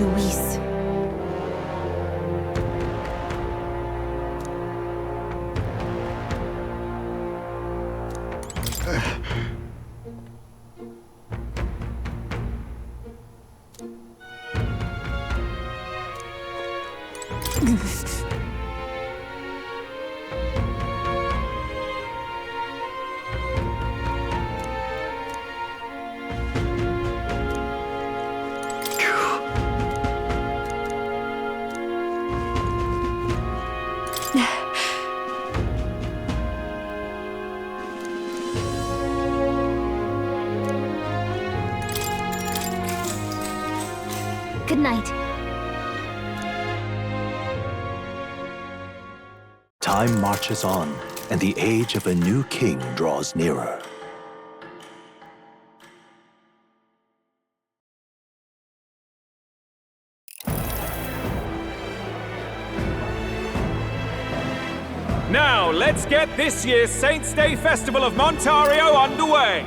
Luis. Good night. Time marches on, and the age of a new king draws nearer. Now, let's get this year's Saints' Day Festival of Montario underway.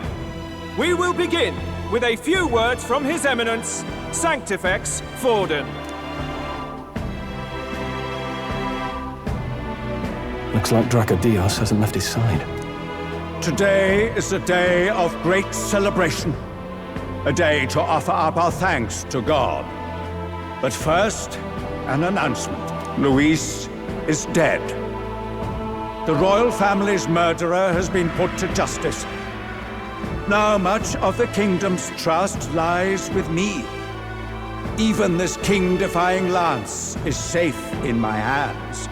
We will begin with a few words from His Eminence, Sanctifex Forden. Looks like Dracodios hasn't left his side. Today is a day of great celebration. A day to offer up our thanks to God. But first, an announcement. Luis is dead. The royal family's murderer has been put to justice. Now much of the kingdom's trust lies with me. Even this king-defying lance is safe in my hands.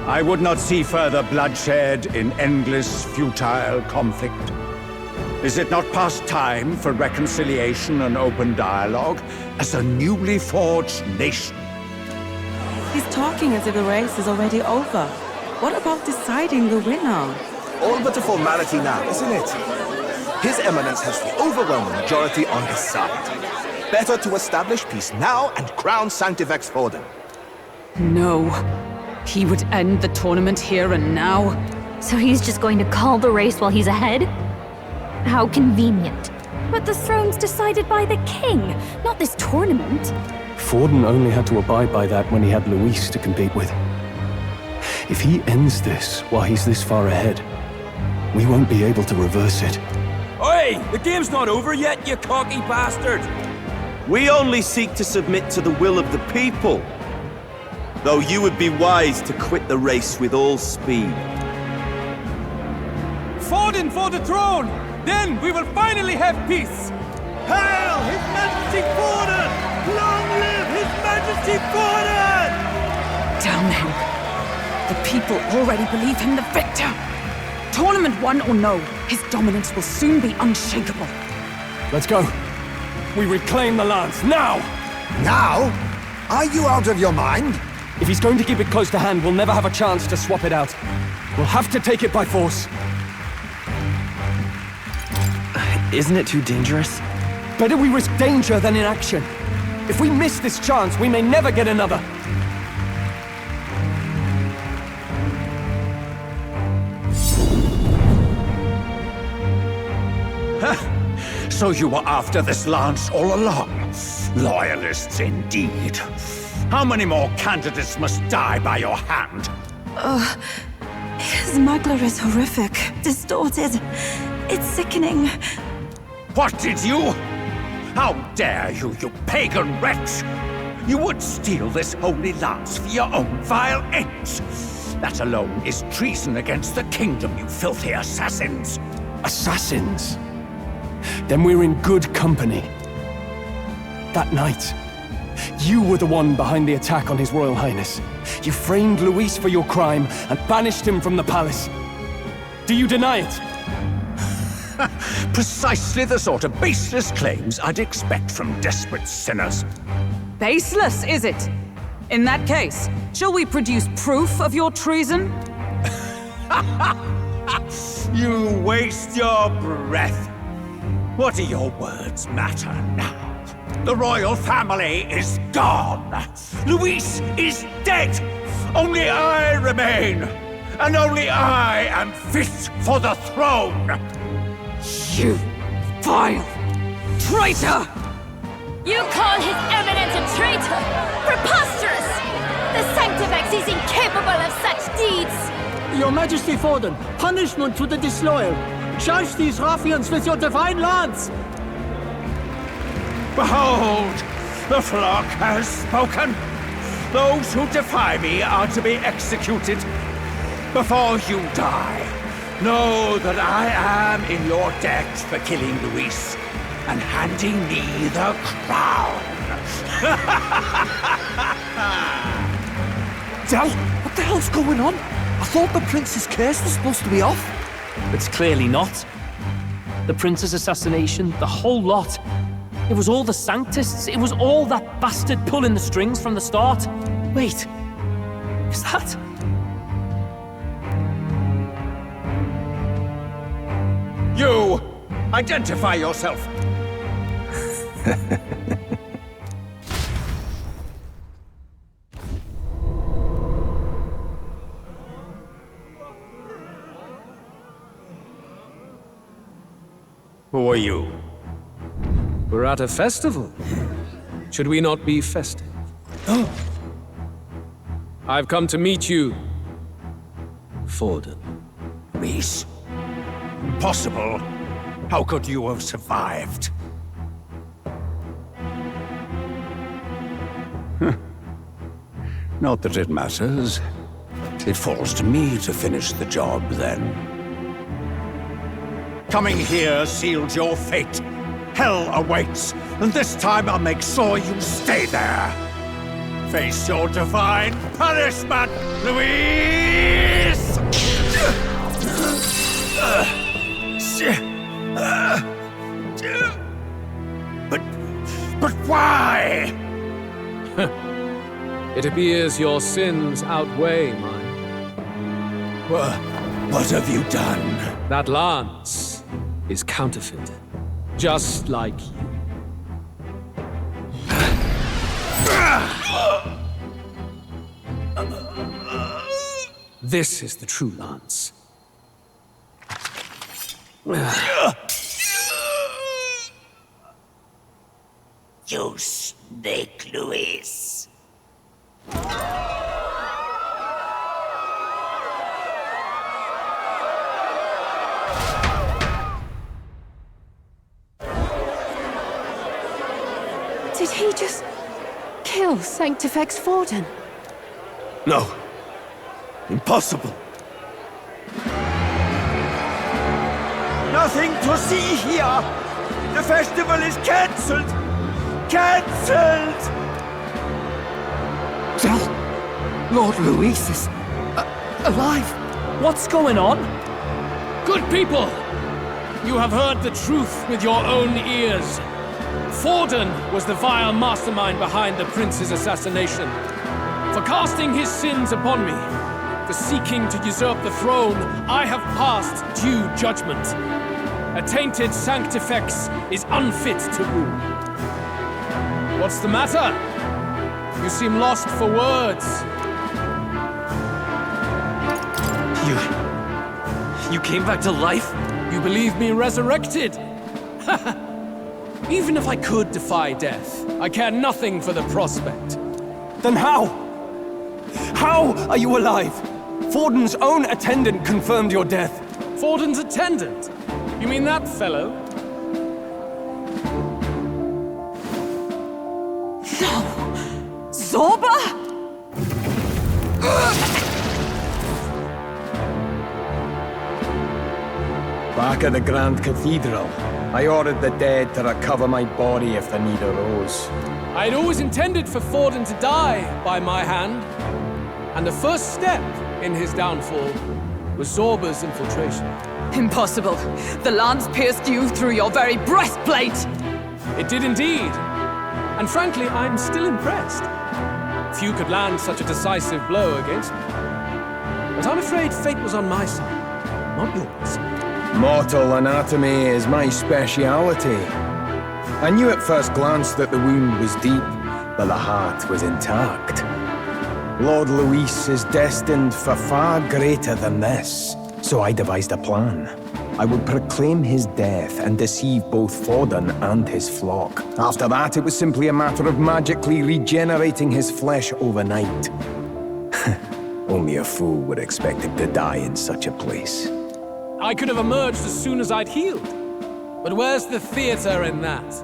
I would not see further bloodshed in endless, futile conflict. Is it not past time for reconciliation and open dialogue as a newly forged nation? He's talking as if the race is already over. What about deciding the winner? All but a formality now, isn't it? His Eminence has the overwhelming majority on his side. Better to establish peace now and crown Sanctifex Forden. No. He would end the tournament here and now. So he's just going to call the race while he's ahead? How convenient. But the throne's decided by the king, not this tournament. Forden only had to abide by that when he had Luis to compete with. If he ends this while he's this far ahead, we won't be able to reverse it. Oi! The game's not over yet, you cocky bastard! We only seek to submit to the will of the people. Though you would be wise to quit the race with all speed. Forden for the throne! Then we will finally have peace! Hail His Majesty Forden! Long live His Majesty Forden! Damn him. The people already believe him the victor. Tournament won or no, his dominance will soon be unshakable. Let's go. We reclaim the lance, now! Now? Are you out of your mind? If he's going to keep it close to hand, we'll never have a chance to swap it out. We'll have to take it by force. Isn't it too dangerous? Better we risk danger than inaction. If we miss this chance, we may never get another. So you were after this lance all along? Loyalists indeed. How many more candidates must die by your hand? His smuggler is horrific, distorted. It's sickening. What did you? How dare you, you pagan wretch! You would steal this holy lance for your own vile ends. That alone is treason against the kingdom, you filthy assassins. Assassins? Then we're in good company. That night, you were the one behind the attack on His Royal Highness. You framed Luis for your crime and banished him from the palace. Do you deny it? Precisely the sort of baseless claims I'd expect from desperate sinners. Baseless, is it? In that case, shall we produce proof of your treason? You waste your breath. What do your words matter now? The royal family is gone. Luis is dead. Only I remain. And only I am fit for the throne. You vile traitor! You call His Eminence a traitor? Preposterous! The Sanctifex is incapable of such deeds! Your Majesty Forden, punishment to the disloyal. Charge these ruffians with your divine lance! Behold, the flock has spoken. Those who defy me are to be executed. Before you die, know that I am in your debt for killing Luis and handing me the crown. Del, what the hell's going on? I thought the prince's curse was supposed to be off. It's clearly not. The prince's assassination, the whole lot. It was all the Sanctists. It was all that bastard pulling the strings from the start. Wait, is that... You! Identify yourself! Who are you? We're at a festival. Should we not be festive? I've come to meet you, Forden. Reese? Impossible. How could you have survived? Not that it matters. It falls to me to finish the job, then. Coming here sealed your fate. Hell awaits, and this time I'll make sure you stay there. Face your divine punishment, Luis! But why? It appears your sins outweigh mine. What have you done? That lance is counterfeit, just like you. This is the true lance. You snake, Luis. Did he just kill Sanctifex Forden? No. Impossible. Nothing to see here. The festival is cancelled. Cancelled! Del, Lord Luis is alive. What's going on? Good people! You have heard the truth with your own ears. Forden was the vile mastermind behind the prince's assassination. For casting his sins upon me, for seeking to usurp the throne, I have passed due judgment. A tainted Sanctifex is unfit to rule. What's the matter? You seem lost for words. You came back to life? You believe me resurrected? Even if I could defy death, I care nothing for the prospect. Then how? How are you alive? Forden's own attendant confirmed your death. Forden's attendant? You mean that fellow? No! Zorba? Back at the Grand Cathedral, I ordered the dead to recover my body if the need arose. I had always intended for Forden to die by my hand, and the first step in his downfall was Zorba's infiltration. Impossible. The lance pierced you through your very breastplate! It did indeed. And frankly, I'm still impressed. Few could land such a decisive blow against me. But I'm afraid fate was on my side, not yours. Mortal anatomy is my speciality. I knew at first glance that the wound was deep, but the heart was intact. Lord Luis is destined for far greater than this, so I devised a plan. I would proclaim his death and deceive both Forden and his flock. After that, it was simply a matter of magically regenerating his flesh overnight. Only a fool would expect him to die in such a place. I could have emerged as soon as I'd healed. But where's the theater in that?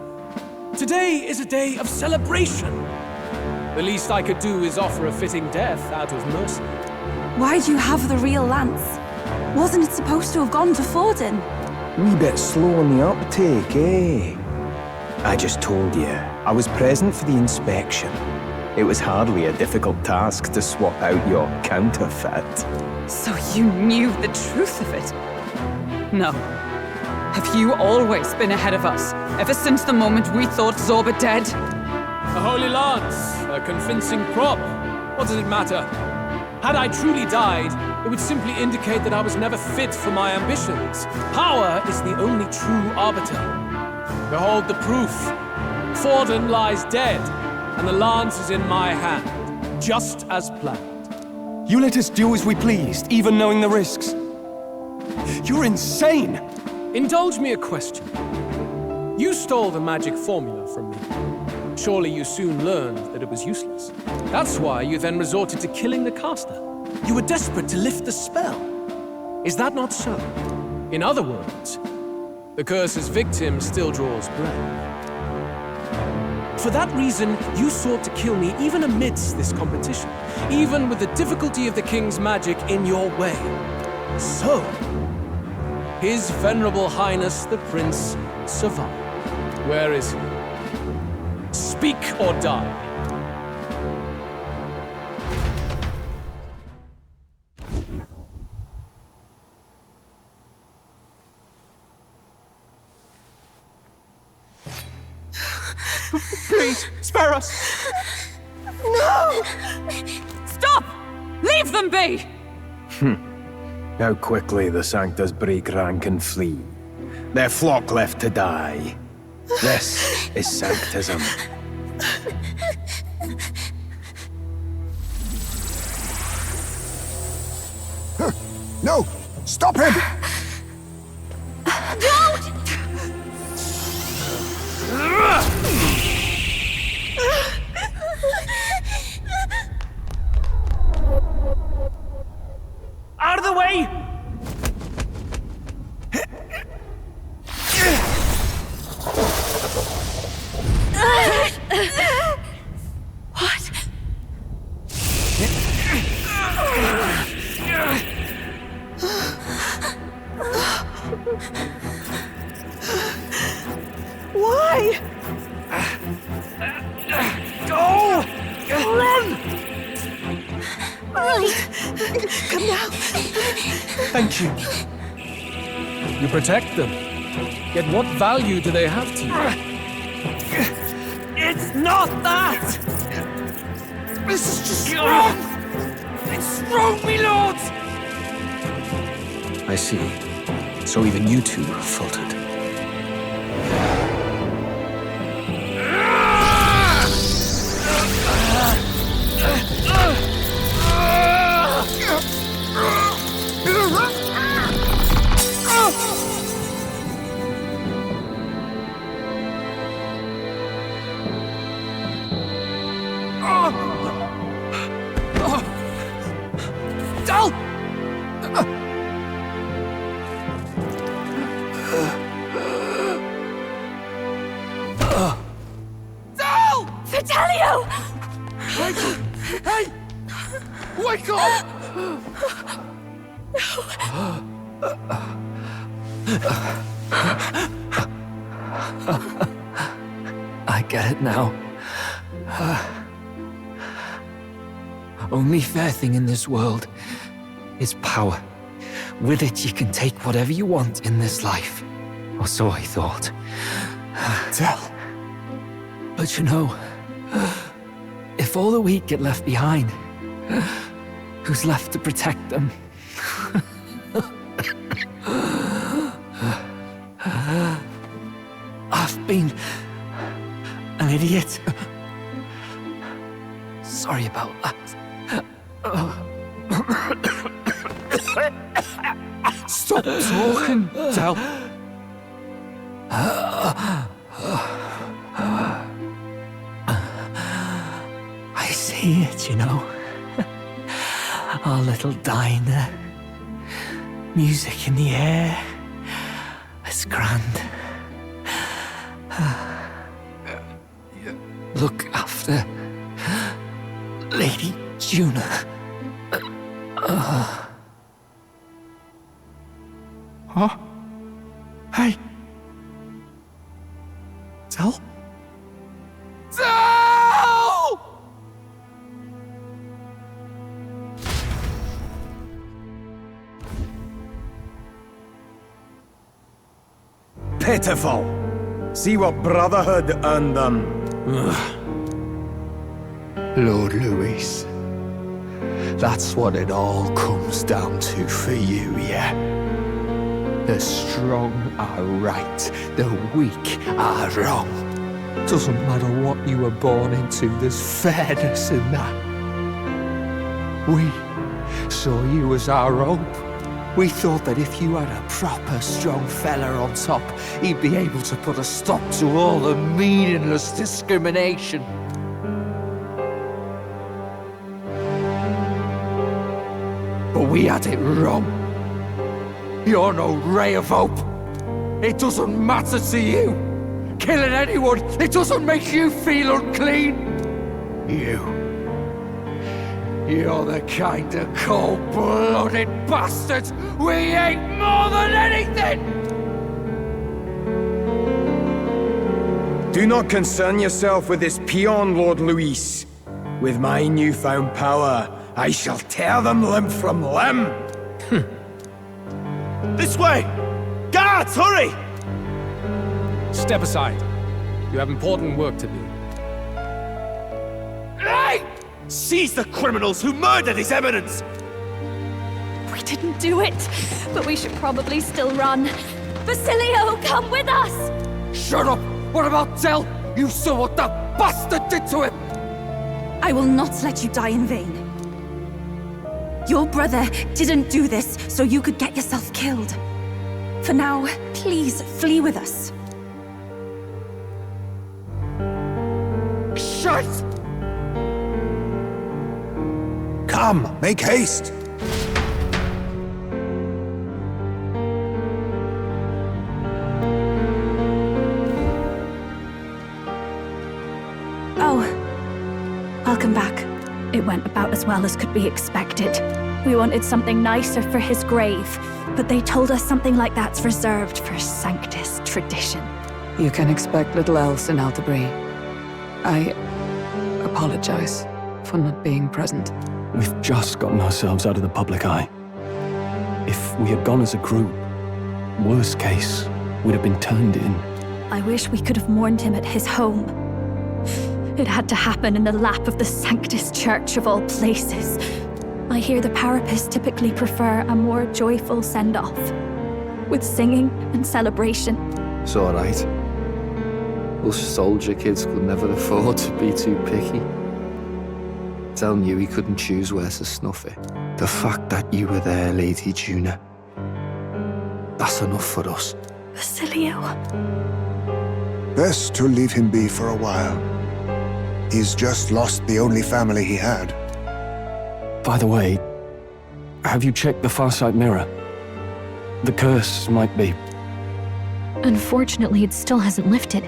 Today is a day of celebration. The least I could do is offer a fitting death out of mercy. Why do you have the real lance? Wasn't it supposed to have gone to Forden? Wee bit slow on the uptake, eh? I just told you, I was present for the inspection. It was hardly a difficult task to swap out your counterfeit. So you knew the truth of it? No. Have you always been ahead of us, ever since the moment we thought Zorba dead? A holy lance, a convincing prop. What does it matter? Had I truly died, it would simply indicate that I was never fit for my ambitions. Power is the only true arbiter. Behold the proof. Forden lies dead, and the lance is in my hand, just as planned. You let us do as we pleased, even knowing the risks. You're insane! Indulge me a question. You stole the magic formula from me. Surely you soon learned that it was useless. That's why you then resorted to killing the caster. You were desperate to lift the spell. Is that not so? In other words, the curse's victim still draws breath. For that reason, you sought to kill me even amidst this competition, even with the difficulty of the king's magic in your way. So, His Venerable Highness the Prince survived. Where is he? Speak or die. Please, spare us! No! Stop! Leave them be! How quickly the Sanctus break rank and flee. Their flock left to die. This is Sanctism. No! Stop him! Don't! Out of the way! What? Why? Go! Run! Come now. Thank you. You protect them. Yet what value do they have to you? It's not that! This is just wrong! It's wrong, me lords! I see. So even you two faltered. Hey! Wake up! I get it now. Only fair thing in this world is power. With it, you can take whatever you want in this life. Or so I thought. Tell. But you know, if all the weak get left behind, who's left to protect them? I've been an idiot. Sorry about that. Stop talking, Del. I see it, you know. Our little diner. Music in the air. It's grand. Look after Lady Juna. Huh? Hey. Del? Del! Pitiful. See what brotherhood earned them. Lord Louis. That's what it all comes down to for you, yeah? The strong are right, the weak are wrong. Doesn't matter what you were born into, there's fairness in that. We saw you as our hope. We thought that if you had a proper strong fella on top, he'd be able to put a stop to all the meaningless discrimination. But we had it wrong. You're no ray of hope. It doesn't matter to you. Killing anyone, it doesn't make you feel unclean. You're the kind of cold-blooded bastards we hate more than anything! Do not concern yourself with this peon, Lord Louis. With my newfound power, I shall tear them limb from limb. This way! Guards, hurry! Step aside. You have important work to do. Hey! Seize the criminals who murdered His Eminence! We didn't do it, but we should probably still run. Basilio, come with us! Shut up! What about Del? You saw what that bastard did to him! I will not let you die in vain. Your brother didn't do this so you could get yourself killed. For now, please flee with us. Shut! Come, make haste! Oh, welcome back. It went about as well as could be expected. We wanted something nicer for his grave, but they told us something like that's reserved for Sanctus tradition. You can expect little else in Altabri. I apologize for not being present. We've just gotten ourselves out of the public eye. If we had gone as a group, worst case, we'd have been turned in. I wish we could have mourned him at his home. It had to happen in the lap of the Sanctus Church of all places. I hear the Parapists typically prefer a more joyful send-off, with singing and celebration. It's all right. Us soldier kids could never afford to be too picky. Telling you he couldn't choose where to snuff it. The fact that you were there, Lady Juna, that's enough for us. Basilio. Best to leave him be for a while. He's just lost the only family he had. By the way, have you checked the Farsight mirror? The curse might be... Unfortunately, it still hasn't lifted.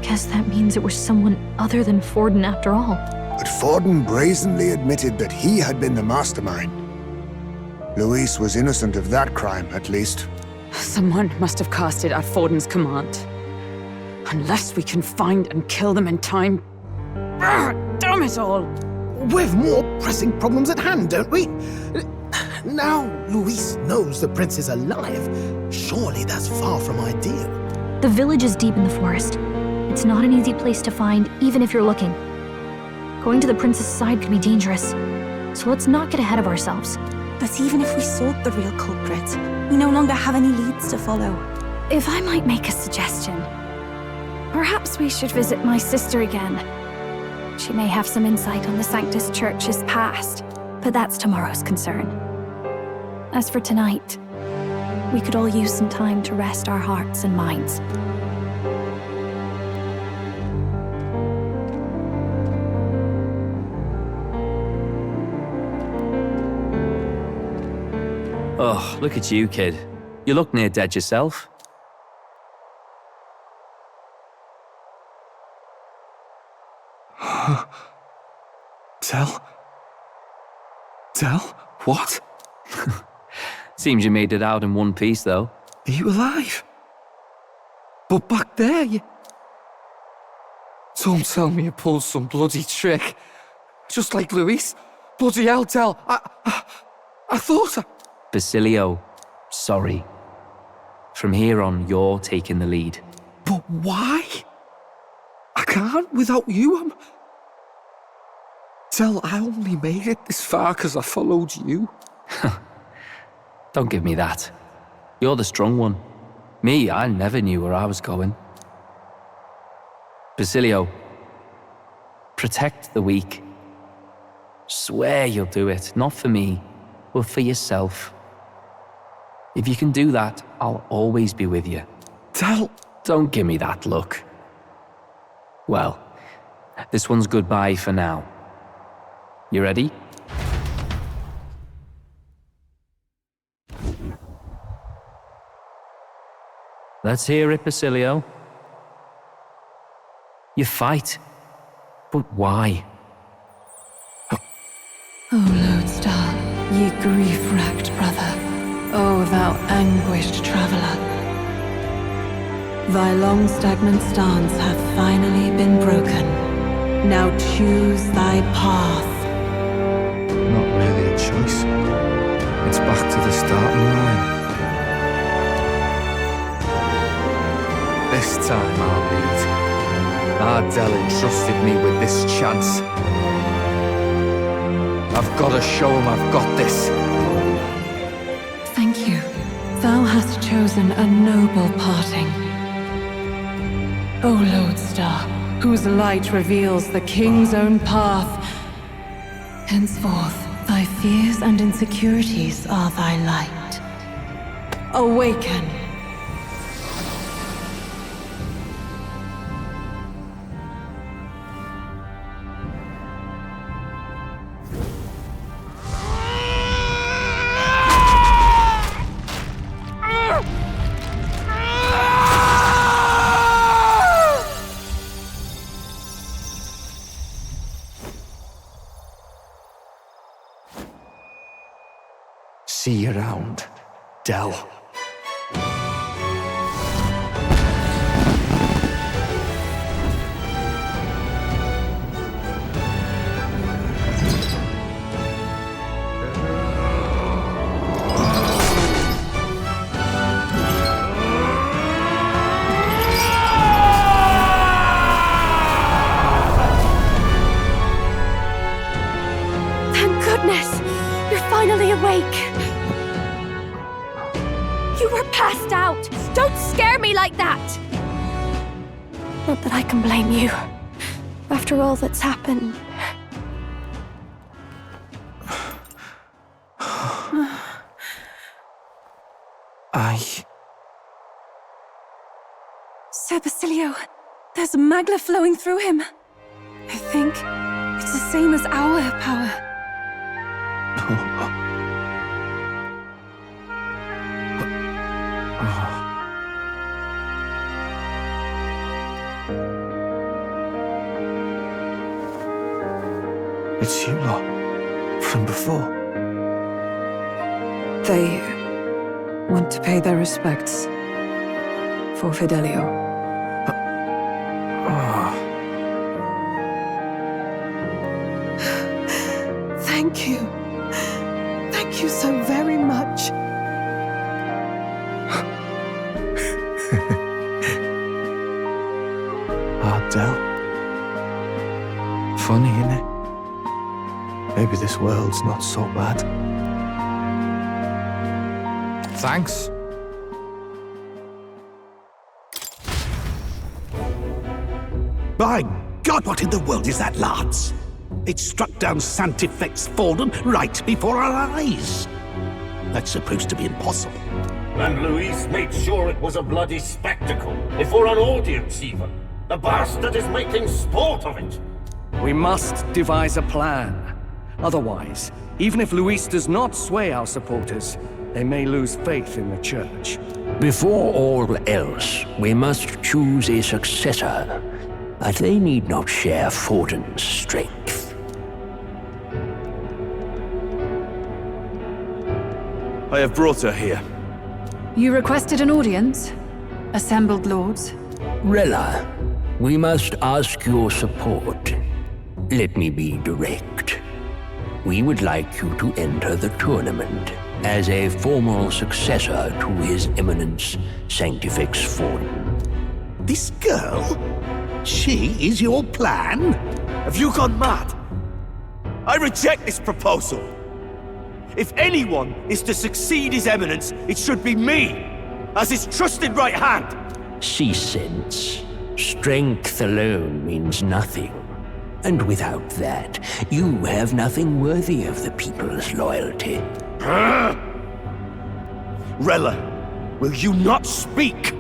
Guess that means it was someone other than Forden after all. But Forden brazenly admitted that he had been the mastermind. Louis was innocent of that crime, at least. Someone must have cast it at Forden's command. Unless we can find and kill them in time... Damn it all! We've more pressing problems at hand, don't we? Now Louis knows the prince is alive. Surely that's far from ideal. The village is deep in the forest. It's not an easy place to find, even if you're looking. Going to the prince's side could be dangerous, so let's not get ahead of ourselves. But even if we sought the real culprit, we no longer have any leads to follow. If I might make a suggestion, perhaps we should visit my sister again. She may have some insight on the Sanctus Church's past, but that's tomorrow's concern. As for tonight, we could all use some time to rest our hearts and minds. Oh, look at you, kid. You look near dead yourself. Tell? What? Seems you made it out in one piece, though. Are you alive? But back there, you... Don't tell me you pulled some bloody trick. Just like Luis. Bloody hell, Tell. I thought I... Basilio, sorry. From here on, you're taking the lead. But why? I can't without you. Tell, I only made it this far because I followed you. Don't give me that. You're the strong one. Me, I never knew where I was going. Basilio, protect the weak. Swear you'll do it, not for me, but for yourself. If you can do that, I'll always be with you. Tell... Don't give me that look. Well, this one's goodbye for now. You ready? Let's hear it, Basilio. You fight, but why? O Lodestar, ye grief-racked brother, O thou anguished traveller. Thy long stagnant stance hath finally been broken. Now choose thy path. Not really a choice. It's back to the starting line. This time I'll lead. Ardell entrusted me with this chance. I've got to show him I've got this. Thank you. Thou hast chosen a noble parting. O Lodestar, whose light reveals the king's own path. Henceforth, thy fears and insecurities are thy light. Awaken. See you around, Dell. Thank goodness! You're finally awake! You were passed out! Don't scare me like that! Not that I can blame you. After all that's happened. Sir Basilio, there's magla flowing through him. I think it's the same as our power. It's you lot. From before. They want to pay their respects for Fidelio. Thank you. Thank you so very much. Ardell. Funny, innit? Maybe this world's not so bad. Thanks. By God, what in the world is that, lads? It struck down Santifex Falden right before our eyes. That's supposed to be impossible. And Luis made sure it was a bloody spectacle, before an audience even. The bastard is making sport of it. We must devise a plan. Otherwise, even if Luis does not sway our supporters, they may lose faith in the church. Before all else, we must choose a successor. But they need not share Forden's strength. I have brought her here. You requested an audience? Assembled lords? Rella, we must ask your support. Let me be direct. We would like you to enter the tournament as a formal successor to His Eminence Sanctifex Forden. This girl? She is your plan? Have you gone mad? I reject this proposal. If anyone is to succeed His Eminence, it should be me, as his trusted right hand. She sense. Strength alone means nothing. And without that, you have nothing worthy of the people's loyalty. Rella, will you not speak?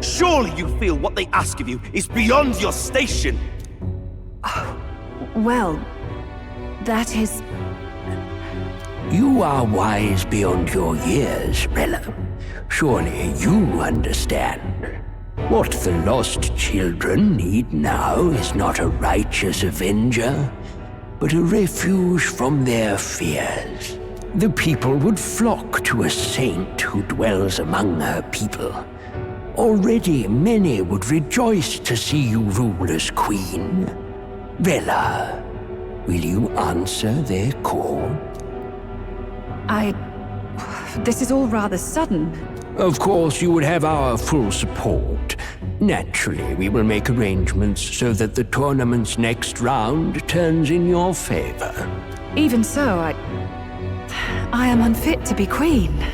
Surely you feel what they ask of you is beyond your station. Well, that is... You are wise beyond your years, Rella. Surely you understand. What the lost children need now is not a righteous avenger, but a refuge from their fears. The people would flock to a saint who dwells among her people. Already many would rejoice to see you rule as queen. Rella, will you answer their call? This is all rather sudden. Of course, you would have our full support. Naturally, we will make arrangements so that the tournament's next round turns in your favor. Even so, I am unfit to be queen.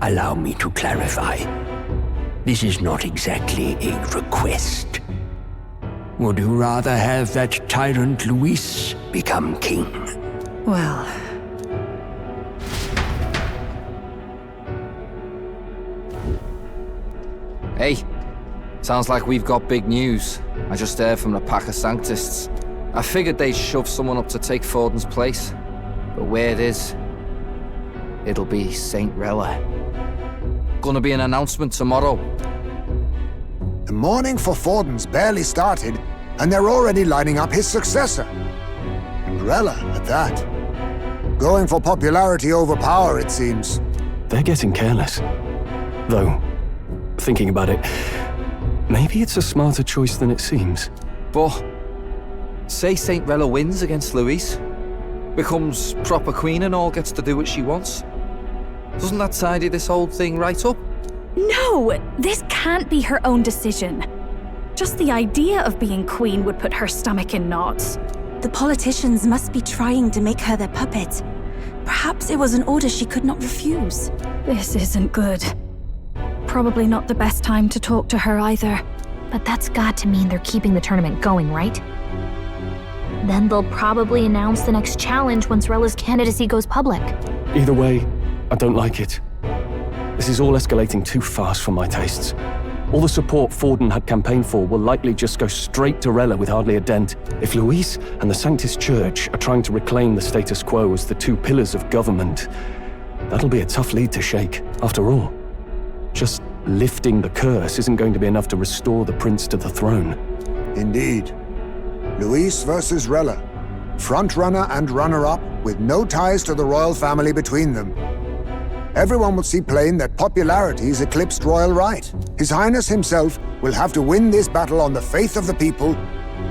Allow me to clarify. This is not exactly a request. Would you rather have that tyrant Luis become king? Well... Hey, sounds like we've got big news. I just heard from the pack of Sanctists. I figured they'd shove someone up to take Forden's place. But where it is, it'll be Saint Rella. Gonna be an announcement tomorrow. The mourning for Forden's barely started, and they're already lining up his successor. And Rella, at that. Going for popularity over power, it seems. They're getting careless. Though, thinking about it, maybe it's a smarter choice than it seems. But, say Saint Rella wins against Luis, becomes proper queen and all gets to do what she wants. Doesn't that tidy this whole thing right up? No! This can't be her own decision. Just the idea of being queen would put her stomach in knots. The politicians must be trying to make her their puppet. Perhaps it was an order she could not refuse. This isn't good. Probably not the best time to talk to her either. But that's got to mean they're keeping the tournament going, right? Then they'll probably announce the next challenge once Rella's candidacy goes public. Either way, I don't like it. This is all escalating too fast for my tastes. All the support Forden had campaigned for will likely just go straight to Rella with hardly a dent. If Luis and the Sanctis Church are trying to reclaim the status quo as the two pillars of government, that'll be a tough lead to shake. After all, just lifting the curse isn't going to be enough to restore the prince to the throne. Indeed. Luis versus Rella. Front-runner and runner-up with no ties to the royal family between them. Everyone will see plain that popularity's eclipsed royal right. His Highness himself will have to win this battle on the faith of the people,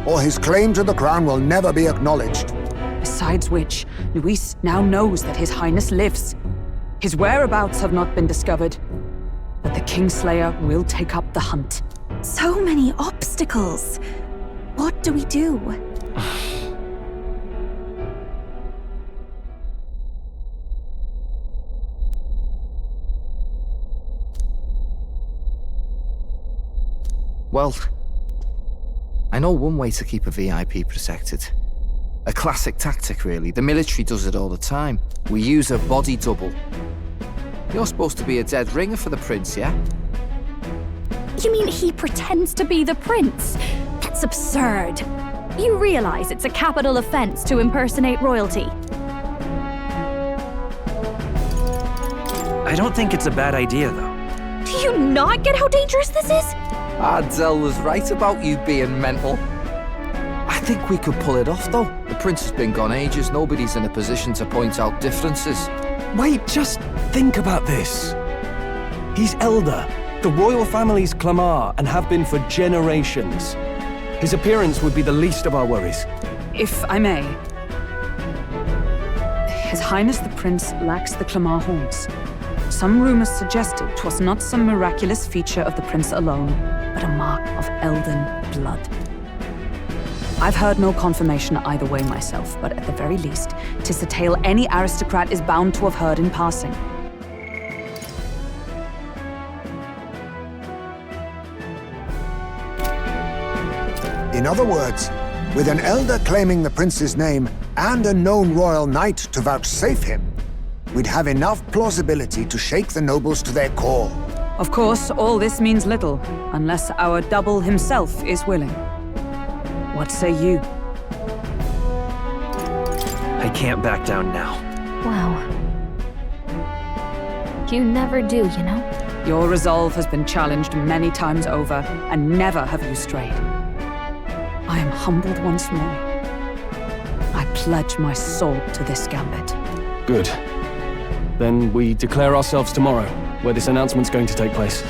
or his claim to the crown will never be acknowledged. Besides which, Luis now knows that His Highness lives. His whereabouts have not been discovered, but the Kingslayer will take up the hunt. So many obstacles. What do we do? Well, I know one way to keep a VIP protected. A classic tactic, really. The military does it all the time. We use a body double. You're supposed to be a dead ringer for the prince, yeah? You mean he pretends to be the prince? That's absurd. You realize it's a capital offense to impersonate royalty? I don't think it's a bad idea, though. Do you not get how dangerous this is? Ardell was right about you being mental. I think we could pull it off, though. The prince has been gone ages. Nobody's in a position to point out differences. Wait, just think about this. He's elder. The royal family's Clamar and have been for generations. His appearance would be the least of our worries. If I may. His Highness the Prince lacks the Clamar horns. Some rumors suggested 'twas not some miraculous feature of the prince alone, but a mark of elden blood. I've heard no confirmation either way myself, but at the very least, 'tis a tale any aristocrat is bound to have heard in passing. In other words, with an elder claiming the prince's name and a known royal knight to vouchsafe him, we'd have enough plausibility to shake the nobles to their core. Of course, all this means little, unless our double himself is willing. What say you? I can't back down now. Wow. You never do, you know? Your resolve has been challenged many times over, and never have you strayed. I am humbled once more. I pledge my soul to this gambit. Good. Then we declare ourselves tomorrow, where this announcement's going to take place.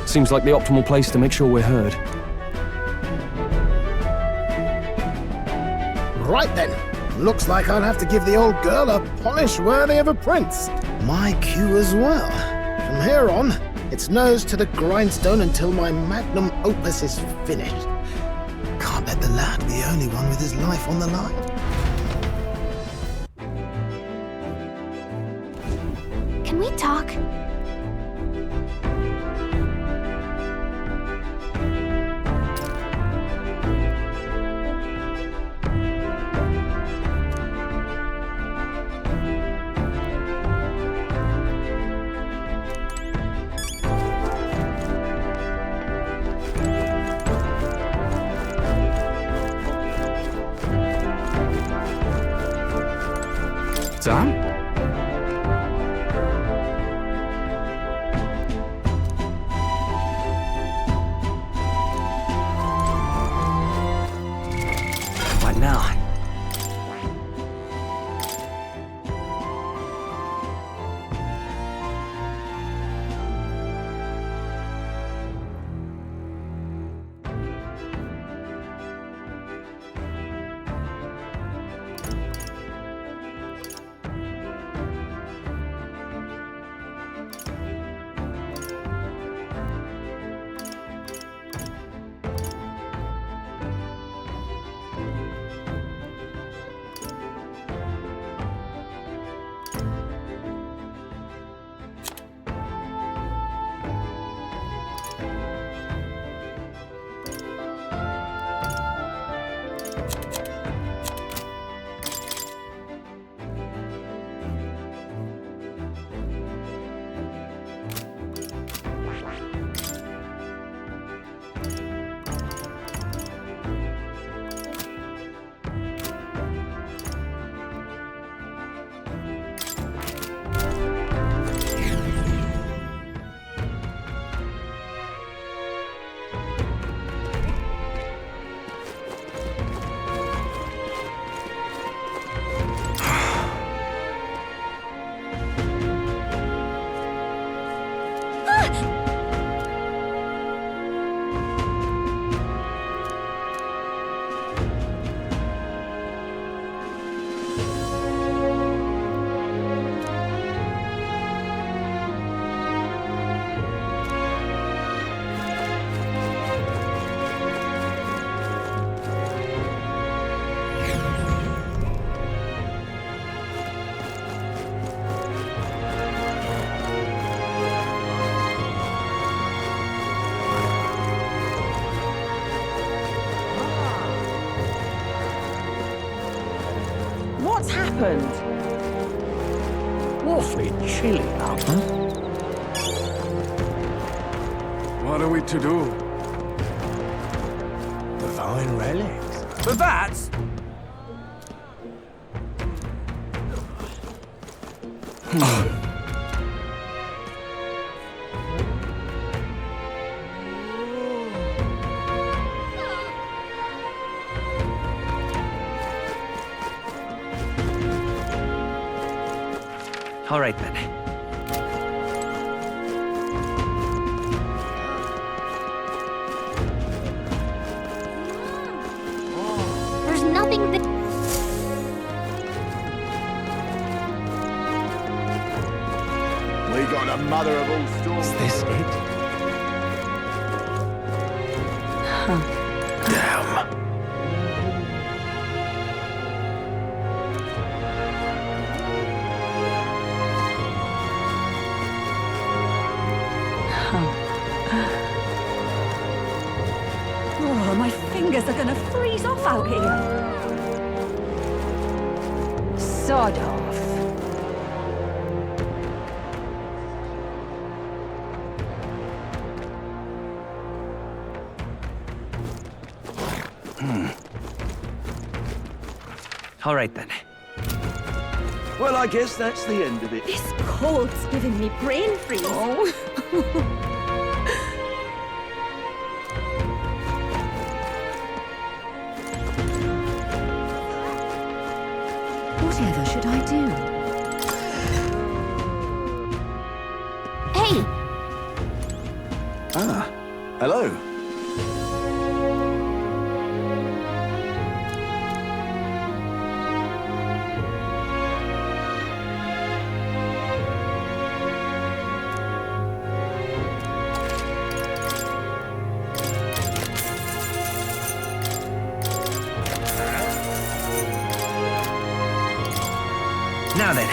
Seems like the optimal place to make sure we're heard. Right then. Looks like I'll have to give the old girl a polish worthy of a prince. My cue as well. From here on, it's nose to the grindstone until my magnum opus is finished. Can't let the lad be the only one with his life on the line. Can we talk? Sam? What now? happened? Awfully chilly out, huh? What are we to do? Divine relics. But that's... All right then. There's nothing that. We got a mother of all storms. Is this it? Damn. Oh, my fingers are gonna freeze off out here. Sod off. All right then. Well, I guess that's the end of it. This cold's giving me brain freeze. Oh. Whatever should I do? Hey! Ah, hello. Now then.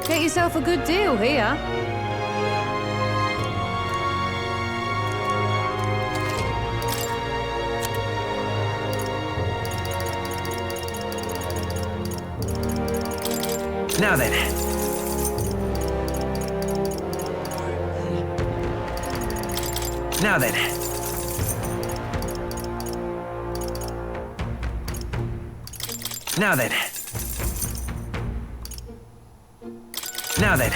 Get yourself a good deal here. Now then. Now then. Now then. Now then.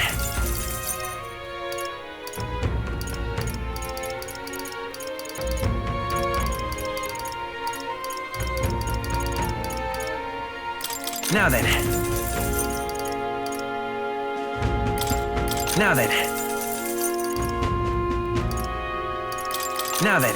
Now then. Now then. Now then.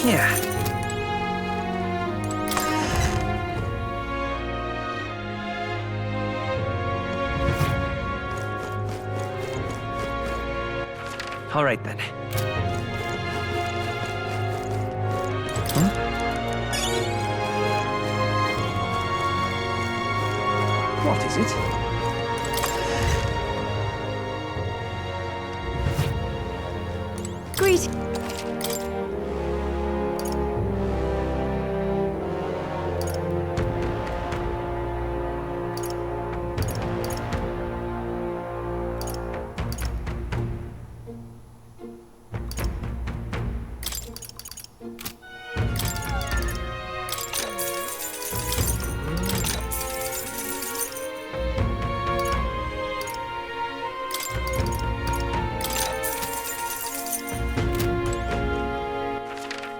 Yeah. All right then. What is it? Greet.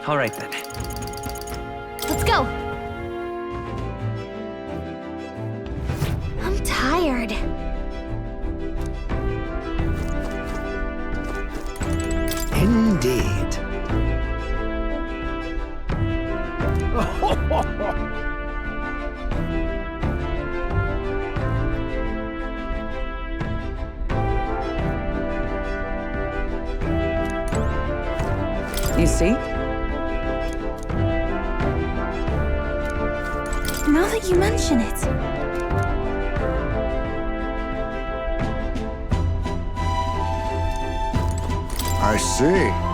All right then. Let's go. I'm tired. Indeed. You see? Now that you mention it. I see.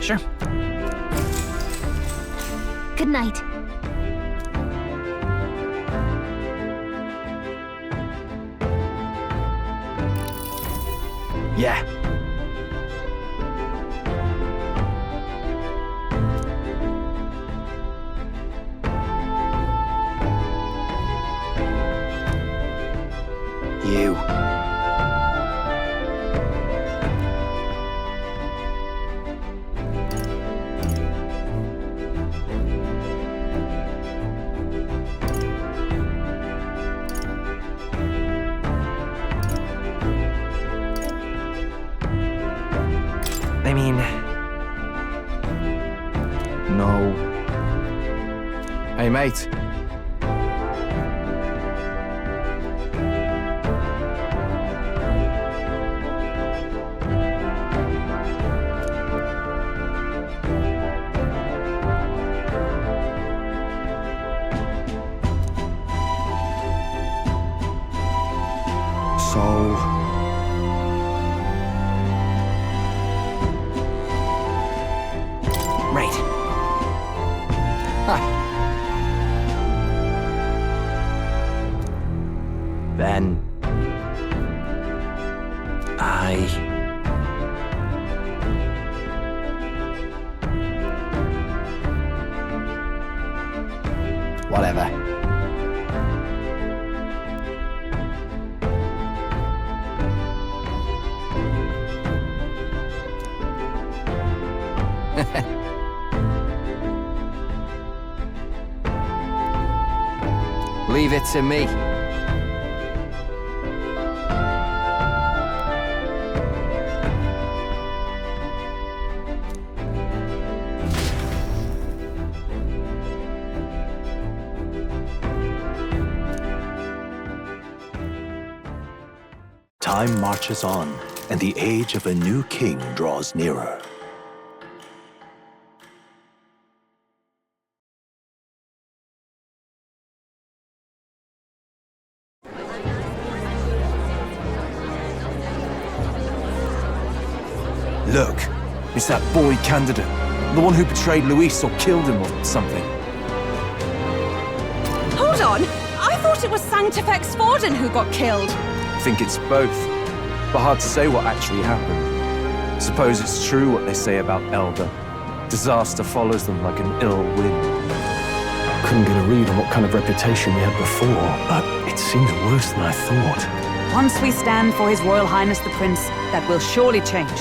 Sure. Good night. Yeah. You. I mean... No. Hey, mate. So... Right. Then... Whatever. Leave it to me. Time marches on, and the age of a new king draws nearer. Look, it's that boy candidate. The one who betrayed Luis or killed him or something. Hold on! I thought it was Sanctifex Forden who got killed. I think it's both, but hard to say what actually happened. Suppose it's true what they say about Elder. Disaster follows them like an ill wind. Couldn't get a read on what kind of reputation we had before, but it seemed worse than I thought. Once we stand for His Royal Highness the Prince, that will surely change.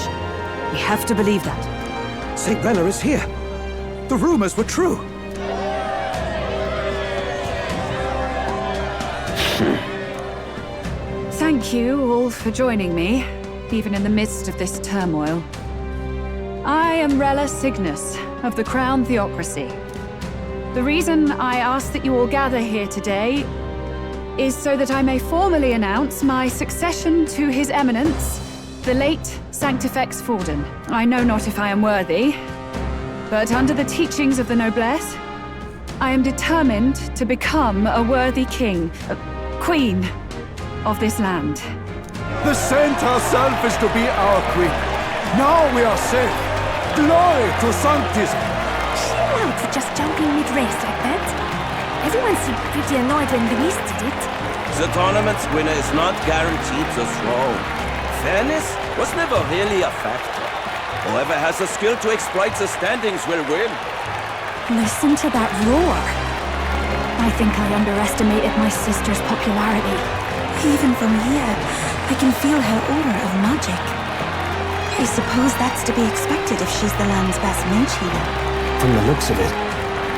We have to believe that. St. Rella is here. The rumors were true. Thank you all for joining me, even in the midst of this turmoil. I am Rella Cygnus, of the Crown Theocracy. The reason I ask that you all gather here today is so that I may formally announce my succession to His Eminence, the late Sanctifex Forden. I know not if I am worthy, but under the teachings of the noblesse, I am determined to become a worthy king, queen of this land. The saint herself is to be our queen. Now we are safe. Glory to Sanctism. Chill out for just jumping mid-race like that. Everyone seemed pretty annoyed when Luis did it. The tournament's winner is not guaranteed the throne. Fairness was never really a factor. Whoever has the skill to exploit the standings will win. Listen to that roar. I think I underestimated my sister's popularity. Even from here, I can feel her aura of magic. I suppose that's to be expected if she's the land's best mage healer. From the looks of it,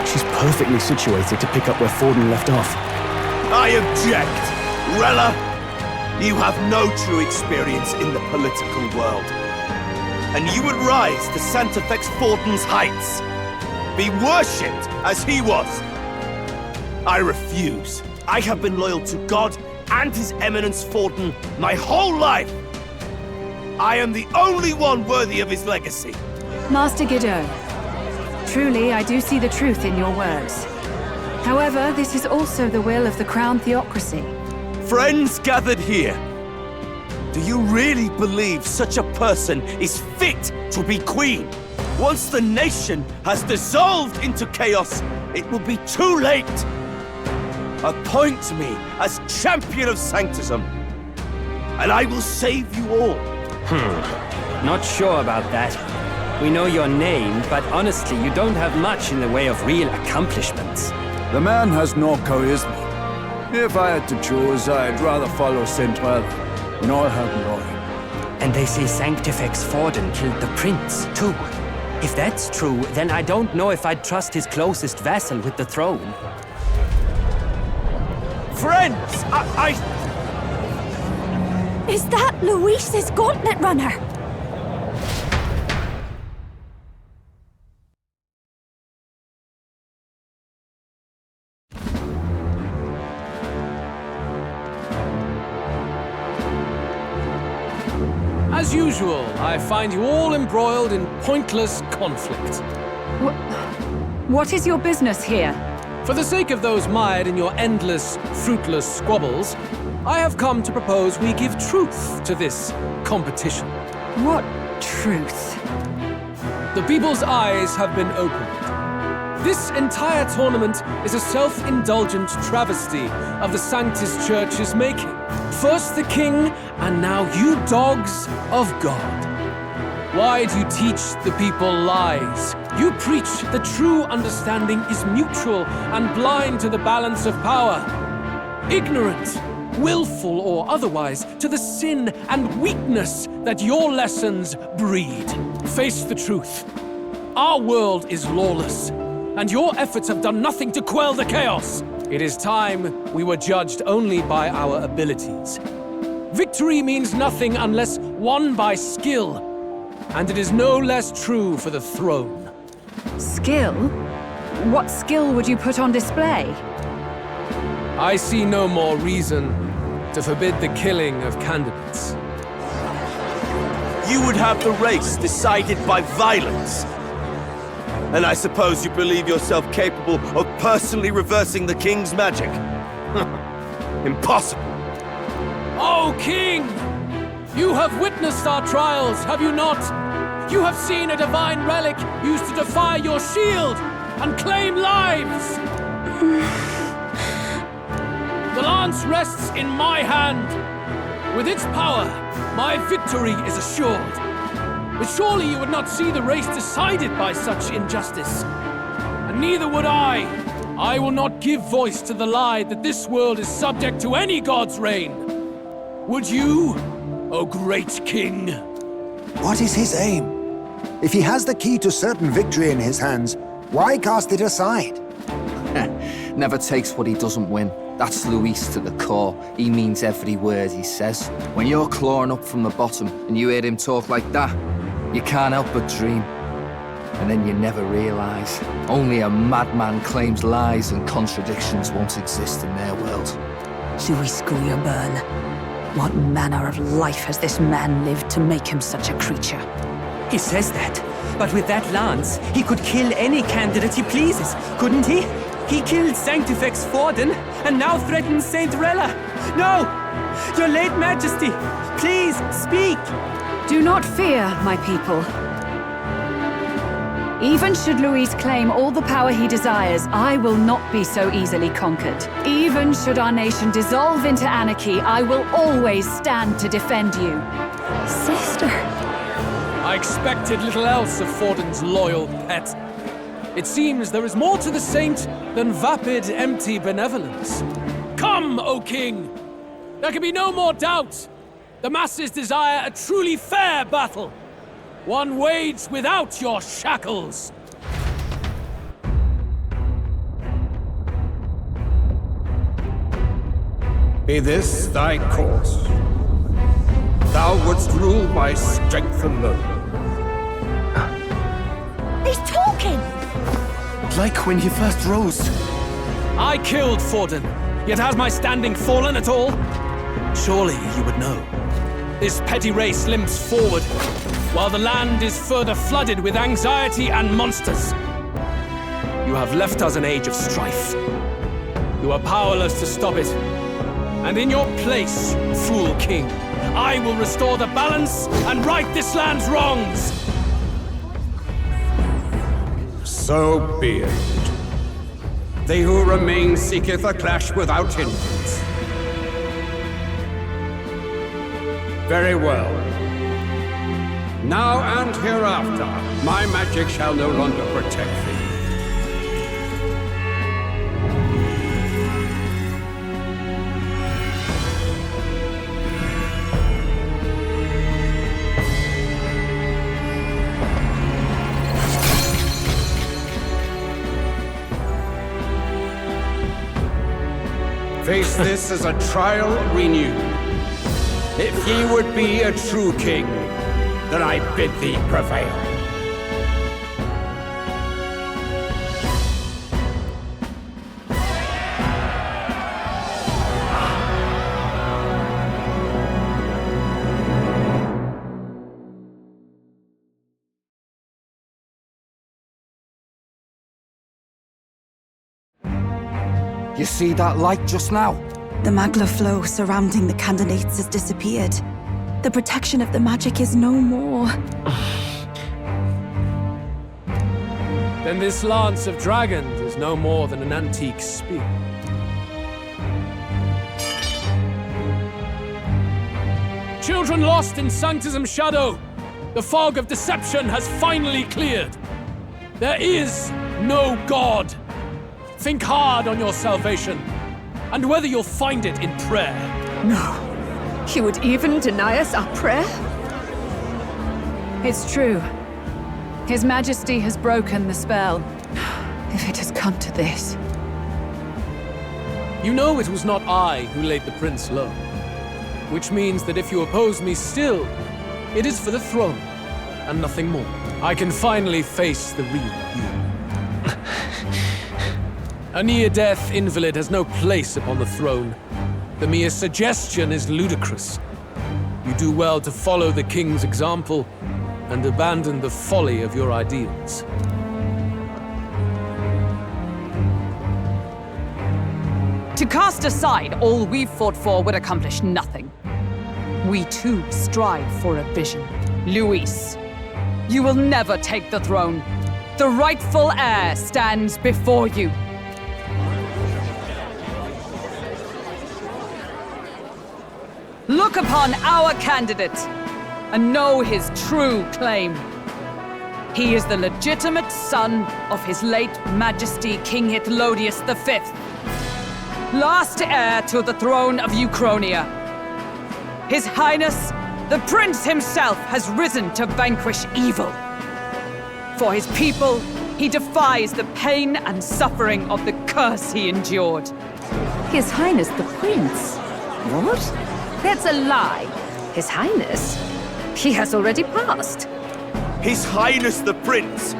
she's perfectly situated to pick up where Forden left off. I object! Rella, you have no true experience in the political world. And you would rise to Sanctifex Forden's heights. Be worshipped as he was. I refuse. I have been loyal to God and His Eminence Forden my whole life. I am the only one worthy of his legacy. Master Guido, truly I do see the truth in your words. However, this is also the will of the Crown Theocracy. Friends gathered here, do you really believe such a person is fit to be queen? Once the nation has dissolved into chaos, it will be too late. Appoint me as champion of Sanctism, and I will save you all. Not sure about that. We know your name, but honestly, you don't have much in the way of real accomplishments. The man has no charisma. If I had to choose, I'd rather follow St. Rella, in all her glory. And they say Sanctifex Forden killed the prince, too. If that's true, then I don't know if I'd trust his closest vassal with the throne. Friends, Is that Luis's gauntlet runner? As usual, I find you all embroiled in pointless conflict. What is your business here? For the sake of those mired in your endless, fruitless squabbles, I have come to propose we give truth to this competition. What truth? The people's eyes have been opened. This entire tournament is a self-indulgent travesty of the Sanctus Church's making. First the king, and now you dogs of God. Why do you teach the people lies? You preach the true understanding is mutual and blind to the balance of power. Ignorant, willful or otherwise, to the sin and weakness that your lessons breed. Face the truth. Our world is lawless, and your efforts have done nothing to quell the chaos. It is time we were judged only by our abilities. Victory means nothing unless won by skill, and it is no less true for the throne. Skill? What skill would you put on display? I see no more reason to forbid the killing of candidates. You would have the race decided by violence. And I suppose you believe yourself capable of personally reversing the king's magic? Impossible. Oh, King! You have witnessed our trials, have you not? You have seen a divine relic used to defy your shield and claim lives! The lance rests in my hand. With its power, my victory is assured. But surely you would not see the race decided by such injustice. And neither would I. I will not give voice to the lie that this world is subject to any god's reign. Would you, O great king? What is his aim? If he has the key to certain victory in his hands, why cast it aside? Never takes what he doesn't win. That's Luis to the core. He means every word he says. When you're clawing up from the bottom and you hear him talk like that, you can't help but dream. And then you never realise. Only a madman claims lies and contradictions won't exist in their world. Luis Guyurburn, what manner of life has this man lived to make him such a creature? He says that, but with that lance, he could kill any candidate he pleases, couldn't he? He killed Sanctifex Forden, and now threatens Saint Rella. No! Your late Majesty, please, speak! Do not fear, my people. Even should Luis claim all the power he desires, I will not be so easily conquered. Even should our nation dissolve into anarchy, I will always stand to defend you. Sister. I expected little else of Forden's loyal pet. It seems there is more to the saint than vapid, empty benevolence. Come, O king! There can be no more doubt. The masses desire a truly fair battle. One waged without your shackles. Be this thy course. Thou wouldst rule by strength alone. He's talking! Like when he first rose. I killed Forden, yet has my standing fallen at all? Surely you would know. This petty race limps forward, while the land is further flooded with anxiety and monsters. You have left us an age of strife. You are powerless to stop it. And in your place, fool king, I will restore the balance and right this land's wrongs! So be it. They who remain seeketh a clash without hindrance. Very well. Now and hereafter, my magic shall no longer protect thee. Face this as a trial renewed. If ye would be a true king, then I bid thee prevail. You see that light just now? The magla flow surrounding the candidates has disappeared. The protection of the magic is no more. Then this lance of dragons is no more than an antique spear. Children lost in Sanctism's shadow, the fog of deception has finally cleared. There is no God. Think hard on your salvation, and whether you'll find it in prayer. No. He would even deny us our prayer? It's true. His Majesty has broken the spell. If it has come to this. You know it was not I who laid the prince low. Which means that if you oppose me still, it is for the throne, and nothing more. I can finally face the real you. A near-death invalid has no place upon the throne. The mere suggestion is ludicrous. You do well to follow the king's example and abandon the folly of your ideals. To cast aside all we've fought for would accomplish nothing. We too strive for a vision. Luis, You will never take the throne. The rightful heir stands before you. Look upon our candidate and know his true claim. He is the legitimate son of his late Majesty King Hythlodius V, last heir to the throne of Uchronia. His Highness, the Prince himself, has risen to vanquish evil. For his people, he defies the pain and suffering of the curse he endured. His Highness the Prince? What? That's a lie. His Highness? He has already passed. His Highness the Prince!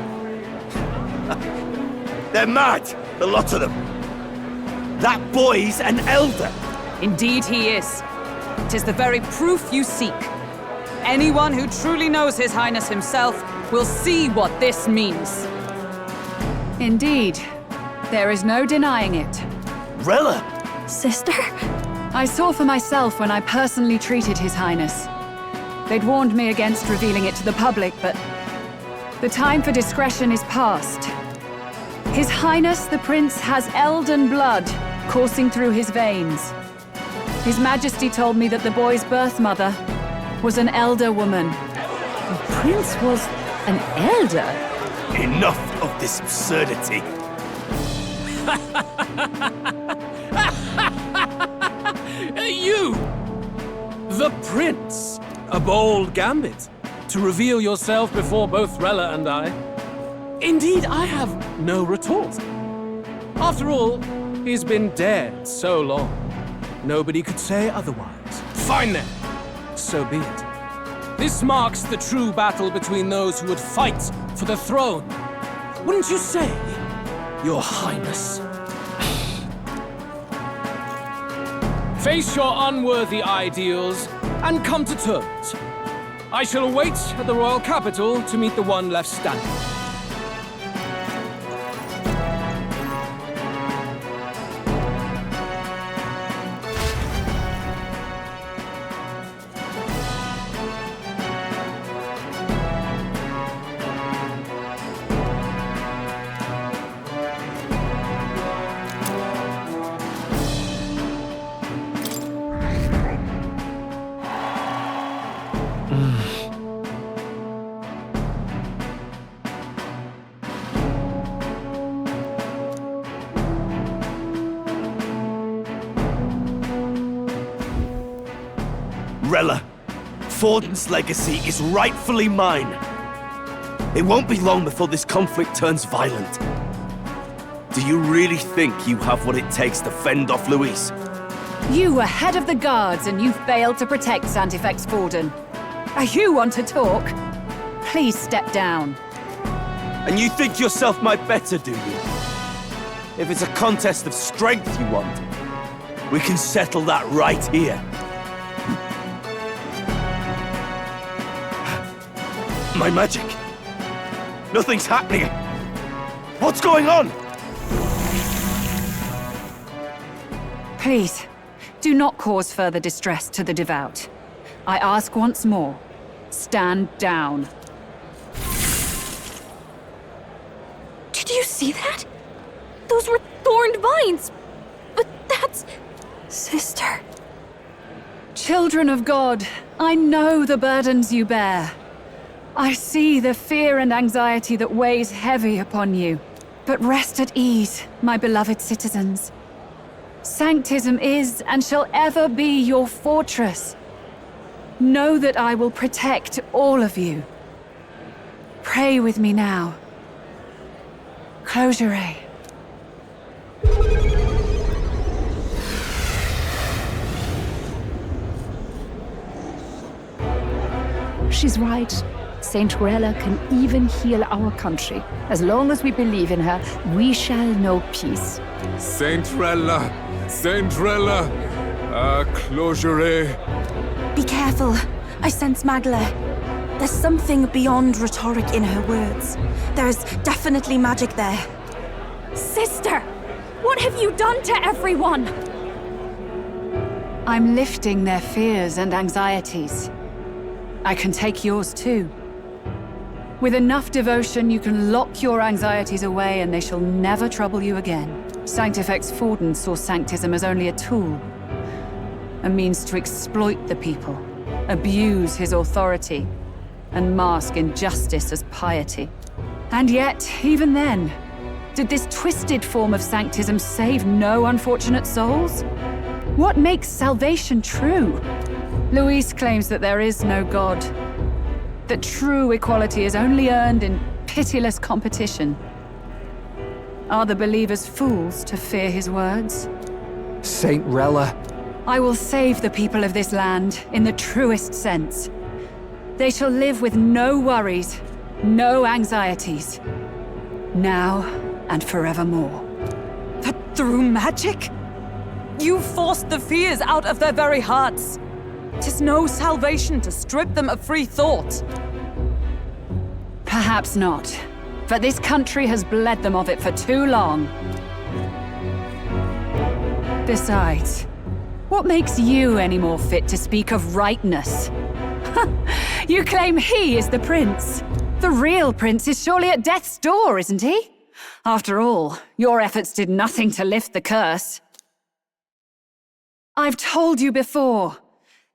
They're mad, the lot of them. That boy's an elder. Indeed he is. It is the very proof you seek. Anyone who truly knows His Highness himself will see what this means. Indeed. There is no denying it. Rella! Sister? I saw for myself when I personally treated His Highness. They'd warned me against revealing it to the public, but the time for discretion is past. His Highness the Prince has Elden blood coursing through his veins. His Majesty told me that the boy's birth mother was an elder woman. The Prince was an elder? Enough of this absurdity. You! The Prince! A bold gambit, to reveal yourself before both Rella and I. Indeed, I have no retort. After all, he's been dead so long. Nobody could say otherwise. Fine then. So be it. This marks the true battle between those who would fight for the throne. Wouldn't you say, Your Highness? Face your unworthy ideals and come to terms. I shall await at the royal capital to meet the one left standing. Rella, Forden's legacy is rightfully mine. It won't be long before this conflict turns violent. Do you really think you have what it takes to fend off Luis? You were head of the guards and you failed to protect Sanctifex Forden. You want to talk? Please step down. And you think yourself my better, do you? If it's a contest of strength you want, we can settle that right here. My magic! Nothing's happening! What's going on? Please, do not cause further distress to the devout. I ask once more, stand down. Did you see that? Those were thorned vines! But that's... Sister... Children of God, I know the burdens you bear. I see the fear and anxiety that weighs heavy upon you. But rest at ease, my beloved citizens. Sanctism is and shall ever be your fortress. Know that I will protect all of you. Pray with me now. Close your eyes. She's right. Saint Rella can even heal our country. As long as we believe in her, we shall know peace. Saint Rella! Saint Rella! Closure. Be careful. I sense Magla. There's something beyond rhetoric in her words. There's definitely magic there. Sister! What have you done to everyone? I'm lifting their fears and anxieties. I can take yours too. With enough devotion, you can lock your anxieties away and they shall never trouble you again. Sanctifex Forden saw Sanctism as only a tool. A means to exploit the people, abuse his authority, and mask injustice as piety. And yet, even then, did this twisted form of Sanctism save no unfortunate souls? What makes salvation true? Luis claims that there is no God, that true equality is only earned in pitiless competition. Are the believers fools to fear his words? Saint Rella. I will save the people of this land in the truest sense. They shall live with no worries, no anxieties. Now and forevermore. But through magic? You forced the fears out of their very hearts. 'Tis no salvation to strip them of free thought. Perhaps not, but this country has bled them of it for too long. Besides, what makes you any more fit to speak of rightness? You claim he is the prince. The real prince is surely at death's door, isn't he? After all, your efforts did nothing to lift the curse. I've told you before.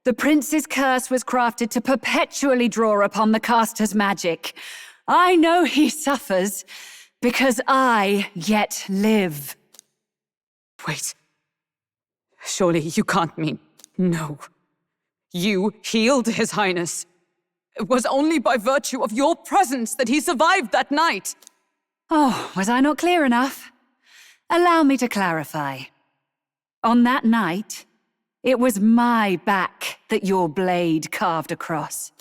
The prince's curse was crafted to perpetually draw upon the caster's magic. I know he suffers, because I yet live. Wait. Surely you can't mean... No. You healed His Highness. It was only by virtue of your presence that he survived that night. Oh, was I not clear enough? Allow me to clarify. On that night, it was my back that your blade carved across.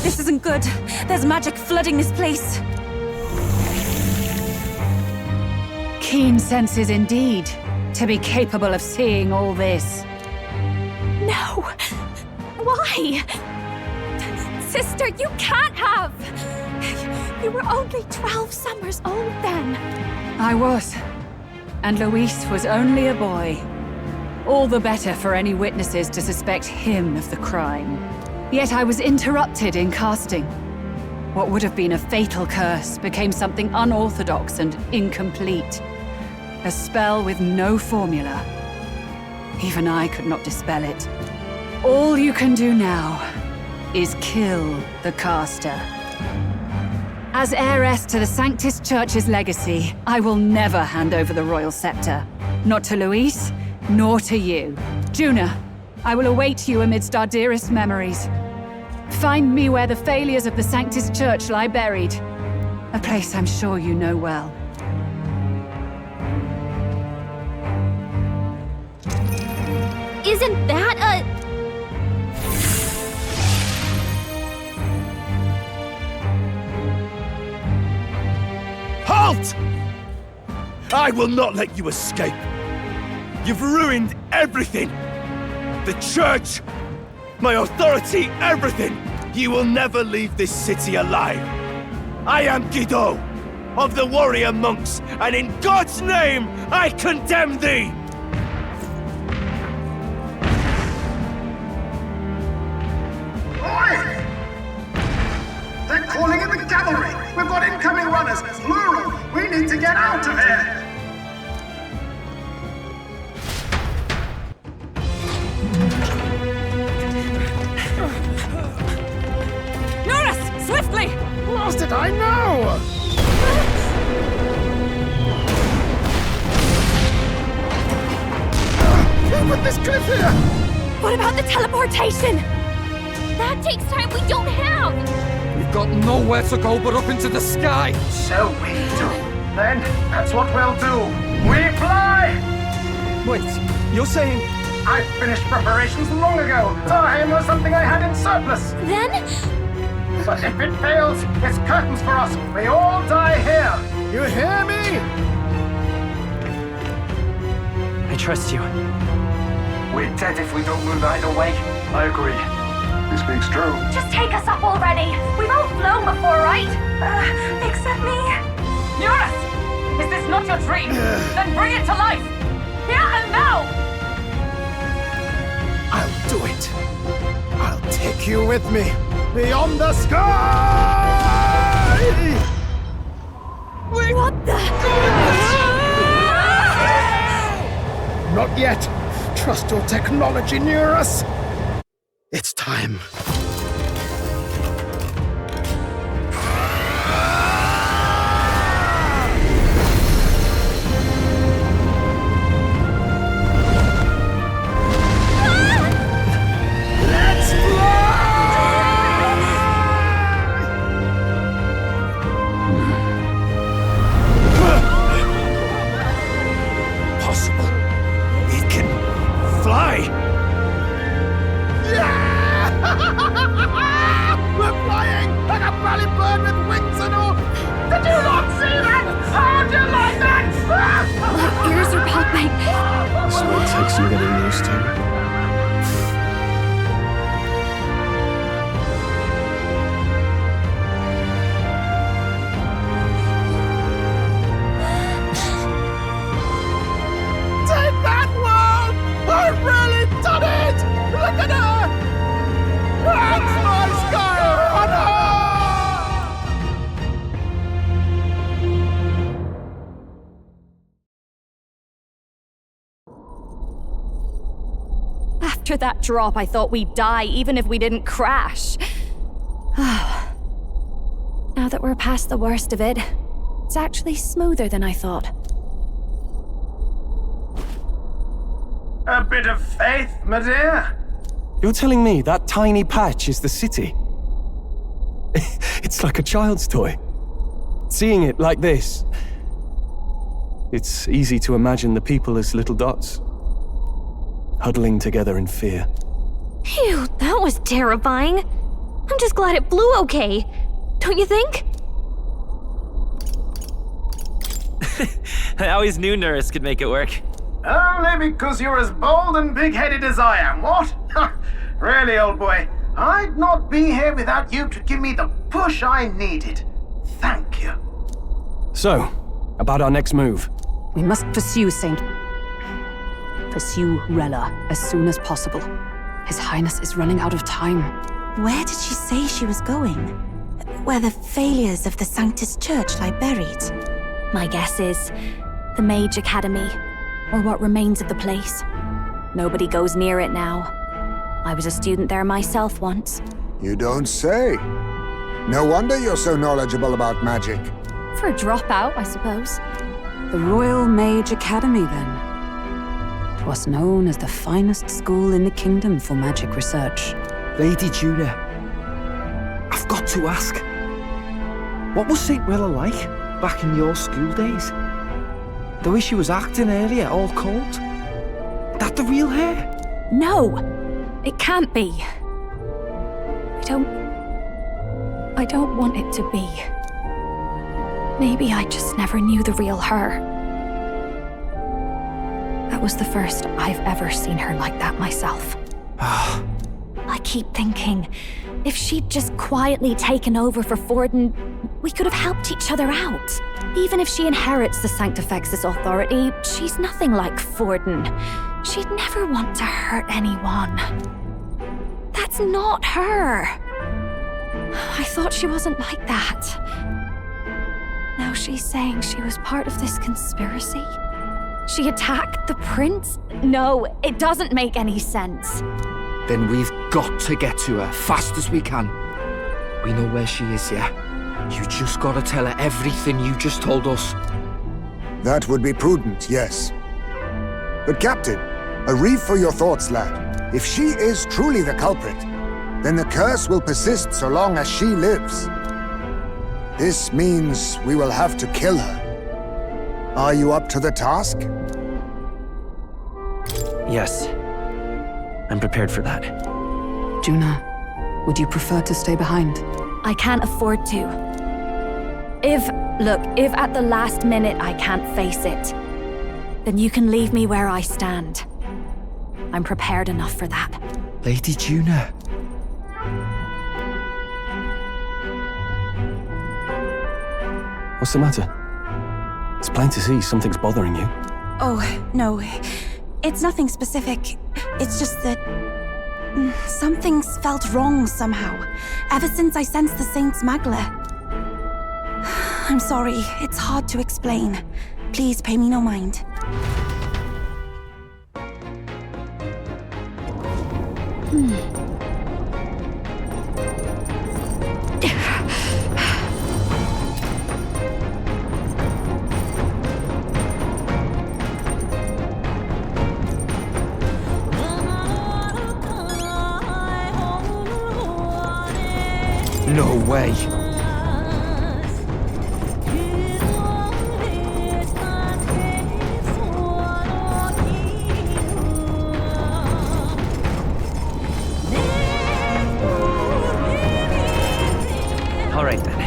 This isn't good. There's magic flooding this place. Keen senses indeed, to be capable of seeing all this. No! Why? Sister, you can't have! You were only 12 summers old then. I was. And Luis was only a boy. All the better for any witnesses to suspect him of the crime. Yet I was interrupted in casting. What would have been a fatal curse became something unorthodox and incomplete. A spell with no formula. Even I could not dispel it. All you can do now is kill the caster. As heiress to the Sanctis Church's legacy, I will never hand over the royal scepter. Not to Luis, nor to you. Juna, I will await you amidst our dearest memories. Find me where the failures of the Sanctis Church lie buried. A place I'm sure you know well. Isn't that a... Halt! I will not let you escape. You've ruined everything. The church, my authority, everything. You will never leave this city alive. I am Guido, of the warrior monks, and in God's name, I condemn thee! Oi! They're calling in the cavalry! We've got incoming runners, plural! We need to get out of here! Norris, swiftly! Lost it, I know! With this cliff here! What about the teleportation? That takes time we don't have! We've got nowhere to go but up into the sky! So we do. Then, that's what we'll do. We fly! Wait, you're saying... I finished preparations long ago. Time was something I had in surplus. Then? But if it fails, it's curtains for us. We all die here. You hear me? I trust you. We're dead if we don't move either way. I agree. This speaks true. Just take us up already. We've all flown before, right? Except me. Norris! Is this not your dream? Then bring it to life! Here and now! I'll do it. I'll take you with me beyond the sky! What the? Not yet. Trust your technology near us. It's time. Let's Possible. It can fly. We're flying like a bally bird with wings and all. Did you not see that? How do you like that? My ears are popping. This might take some getting used to. Take that, world! I've really done it! Look at her! That's my sky runner! After that drop, I thought we'd die, even if we didn't crash. Now that we're past the worst of it, it's actually smoother than I thought. A bit of faith, my dear. You're telling me that tiny patch is the city? It's like a child's toy. Seeing it like this, it's easy to imagine the people as little dots, huddling together in fear. Phew, that was terrifying. I'm just glad it flew okay. Don't you think? I always knew Nurse could make it work. Only because you're as bold and big-headed as I am, what? Really, old boy, I'd not be here without you to give me the push I needed. Thank you. So, about our next move. We must pursue Rella as soon as possible. His Highness is running out of time. Where did she say she was going? Where the failures of the Sanctus Church lie buried? My guess is the Mage Academy, or what remains of the place. Nobody goes near it now. I was a student there myself once. You don't say. No wonder you're so knowledgeable about magic. For a dropout, I suppose. The Royal Mage Academy, then. 'Twas known as the finest school in the kingdom for magic research. Lady Juna, I've got to ask. What was St. Rella like back in your school days? The way she was acting earlier, all cold? That the real her? No! It can't be. I don't want it to be. Maybe I just never knew the real her. That was the first I've ever seen her like that myself. I keep thinking, if she'd just quietly taken over for Forden, we could have helped each other out. Even if she inherits the Sanctifex's authority, she's nothing like Forden. She'd never want to hurt anyone. That's not her. I thought she wasn't like that. Now she's saying she was part of this conspiracy? She attacked the prince? No, it doesn't make any sense. Then we've got to get to her fast as we can. We know where she is, yeah? You just gotta tell her everything you just told us. That would be prudent, yes. But Captain, a reef for your thoughts, lad. If she is truly the culprit, then the curse will persist so long as she lives. This means we will have to kill her. Are you up to the task? Yes. I'm prepared for that. Juna, would you prefer to stay behind? I can't afford to. If at the last minute I can't face it, then you can leave me where I stand. I'm prepared enough for that. Lady Juna. What's the matter? It's Plain to see something's bothering you. Oh, no. It's nothing specific. It's just that... something's felt wrong somehow, ever since I sensed the Saint's Magla. I'm sorry, it's hard to explain. Please pay me no mind. No way. All right then.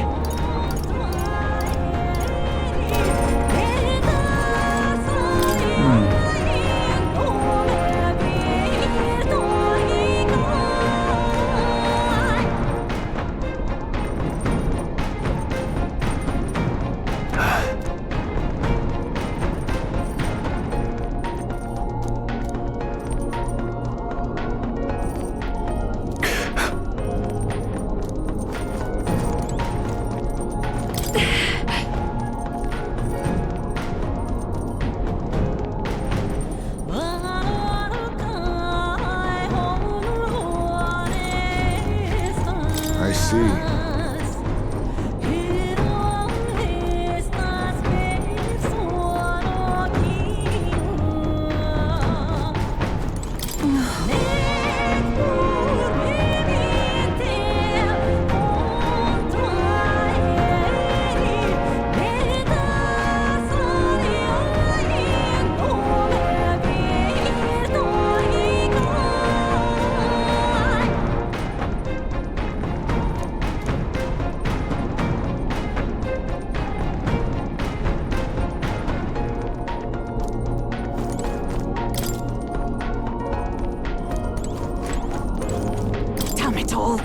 I see. Damn it all.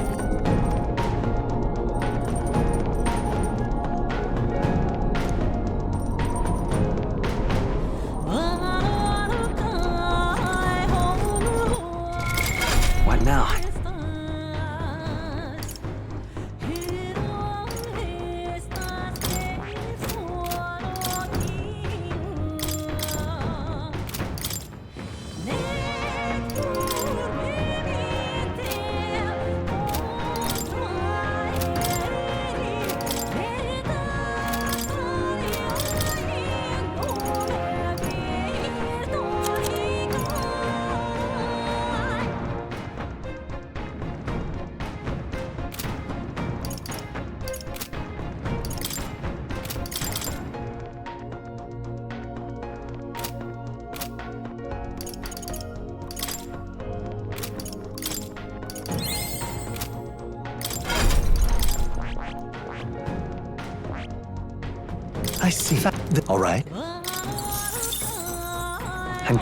What now? I see. All right. And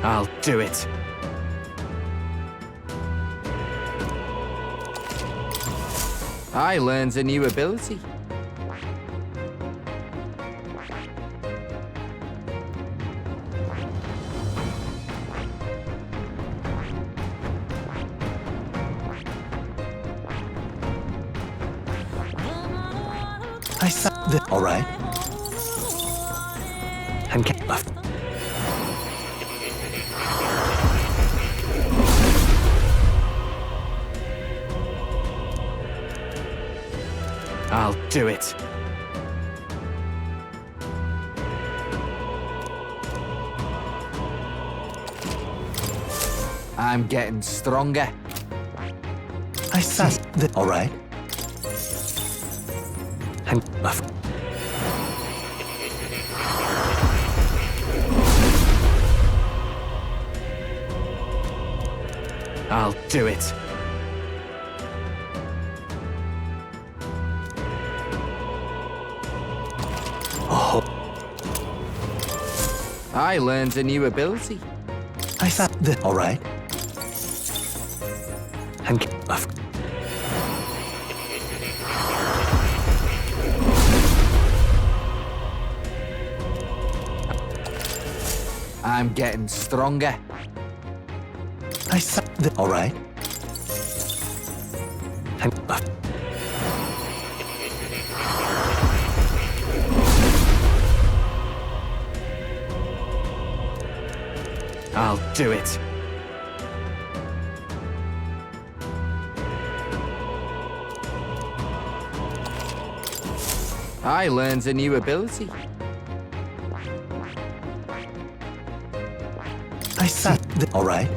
I'll do it. I learned a new ability. I saw the. All right. And left. I'll do it. I'm getting stronger. I saw the. All right. And left. I'll do it. Oh. I learned a new ability. I saw the. All right. I'm getting stronger. All right. I'll do it. I learned a new ability. All right.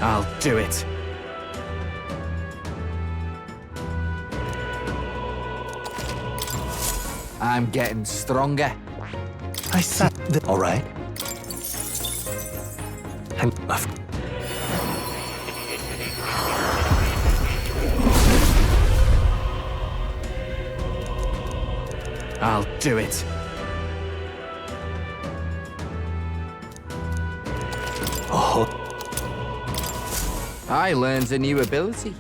I'll do it. I'm getting stronger. All right. I'll do it. Oh. I learned a new ability.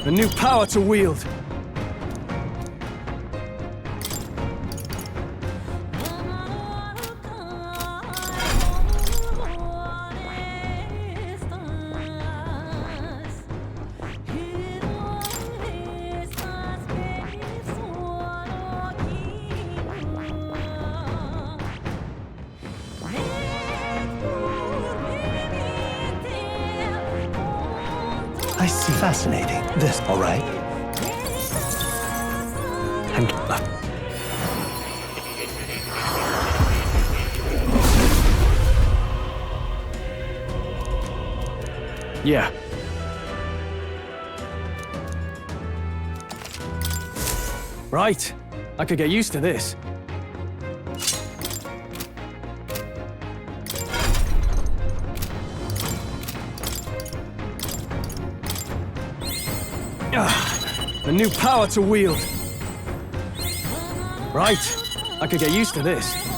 A new power to wield. I see. Fascinating. This, all right. Yeah. Right. I could get used to this. A new power to wield. Right. I could get used to this.